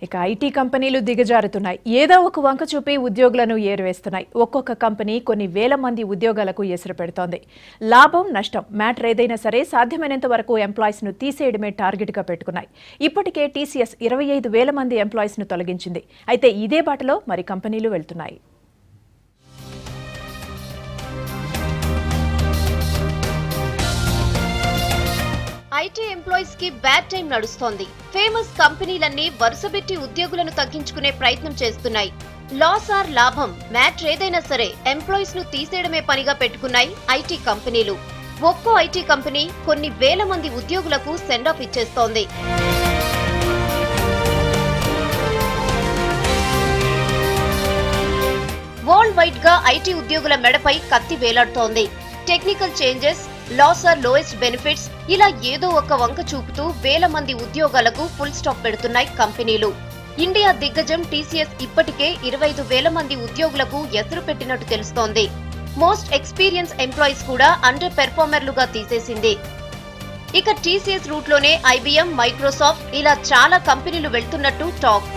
ఇక ఐటీ కంపెనీలు దిగజారుతున్నాయి. ఏదో ఒక వంక చూపి ఉద్యోగులను ఏరివేస్తున్నాయి. ఒక్కొక్క కంపెనీ కొన్ని వేల మంది ఉద్యోగాలకు ఎసురు పెడుతోంది. లాభం నష్టం మ్యాటర్ ఏదైనా సరే సాధ్యమైనంత వరకు ఎంప్లాయీస్ ను తీసేయడమే టార్గెట్ గా పెట్టుకున్నాయి. ఇప్పటికే టీసీఎస్ 25,000 మంది ఎంప్లాయీస్ ను తొలగించింది. అయితే ఇదే బాటలో మరి కంపెనీలు వెళ్తున్నాయి. ఐటీ ఎంప్లాయీస్ కి బ్యాడ్ టైం నడుస్తోంది. ఫేమస్ కంపెనీలన్నీ వరుసబెట్టి ఉద్యోగులను తగ్గించుకునే ప్రయత్నం చేస్తున్నాయి. లాస్ ఆర్ లాభం మ్యాటర్ ఏదైనా సరే ఎంప్లాయీస్ ను తీసేయడమే పనిగా పెట్టుకున్నాయి ఐటీ కంపెనీలు. ఒక్కో ఐటీ కంపెనీ కొన్ని వేల మంది ఉద్యోగులకు సెండ్ ఆఫ్ ఇచ్చేస్తోంది. వరల్డ్ వైడ్ గా ఐటీ ఉద్యోగుల మెడపై కత్తి వేలాడుతోంది. Technical changes, loss or lowest benefits ఇలా ఏదో ఒక వంక చూపుతూ వేల మంది ఉద్యోగాలకు ఫుల్ స్టాప్ పెడుతున్నాయి కంపెనీలు. ఇండియా దిగ్గజం టీసీఎస్ ఇప్పటికే 25,000 మంది ఉద్యోగులకు ఎసురు పెట్టినట్టు తెలుస్తోంది. మోస్ట్ ఎక్స్పీరియన్స్ ఎంప్లాయీస్ కూడా అండర్ పెర్ఫార్మర్లుగా తీసేసింది. ఇక టీసీఎస్ రూట్ లోనే ఐబీఎం, మైక్రోసాఫ్ట్ ఇలా చాలా కంపెనీలు వెళ్తున్నట్టు టాక్.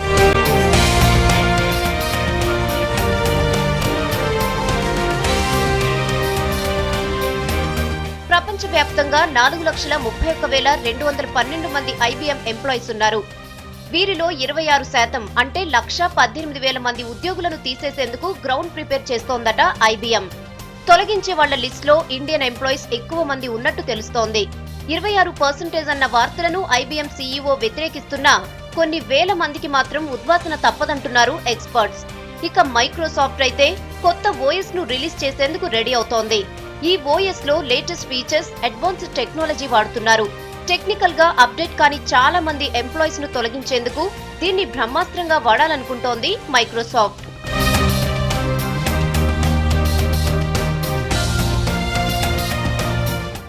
ప్రపంచవ్యాప్తంగా 4,31,212 మంది ఐబీఎం ఎంప్లాయీస్ ఉన్నారు. వీరిలో 26% అంటే 1,18,000 మంది ఉద్యోగులను తీసేసేందుకు గ్రౌండ్ ప్రిపేర్ చేస్తోందట ఐబీఎం. తొలగించే వాళ్ల లిస్ట్ లో ఇండియన్ ఎంప్లాయీస్ ఎక్కువ మంది ఉన్నట్టు తెలుస్తోంది. 26% అన్న వార్తలను ఐబీఎం సీఈఓ వ్యతిరేకిస్తున్నా కొన్ని వేల మందికి మాత్రం ఉద్వాసన తప్పదంటున్నారు ఎక్స్పర్ట్స్. ఇక మైక్రోసాఫ్ట్ అయితే కొత్త ఓఎస్ ను రిలీజ్ చేసేందుకు రెడీ అవుతోంది. ఈ ఓఎస్ లో లేటెస్ట్ ఫీచర్స్, అడ్వాన్స్డ్ టెక్నాలజీ వాడుతున్నారు. టెక్నికల్ గా అప్డేట్ కాని చాలా మంది ఎంప్లాయీస్ ను తొలగించేందుకు దీన్ని బ్రహ్మాస్త్రంగా వాడాలనుకుంటోంది Microsoft.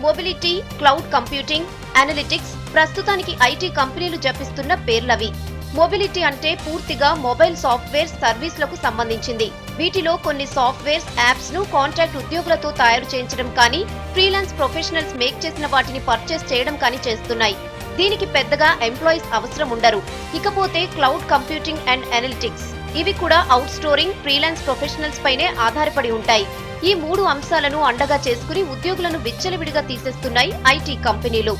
Mobility, cloud computing, analytics ప్రస్తుతానికి ఐటీ కంపెనీలు జపిస్తున్న పేర్లవి. మొబిలిటీ అంటే పూర్తిగా మొబైల్ సాఫ్ట్వేర్ సర్వీస్లకు సంబంధించింది. వీటిలో కొన్ని సాఫ్ట్వేర్స్, యాప్స్ ను కాంట్రాక్ట్ ఉద్యోగులతో తయారు చేయించడం కానీ, ఫ్రీలాన్స్ ప్రొఫెషనల్స్ మేక్ చేసిన వాటిని పర్చేస్ చేయడం కానీ చేస్తున్నాయి. దీనికి పెద్దగా ఎంప్లాయీస్ అవసరం ఉండరు. ఇకపోతే క్లౌడ్ కంప్యూటింగ్ అండ్ అనలిటిక్స్ ఇవి కూడా అవుట్ స్టోరింగ్, ఫ్రీలాన్స్ ప్రొఫెషనల్స్ పైనే ఆధారపడి ఉంటాయి. ఈ 3 అంశాలను అండగా చేసుకుని ఉద్యోగులను విచ్చలవిడిగా తీసేస్తున్నాయి ఐటీ కంపెనీలు.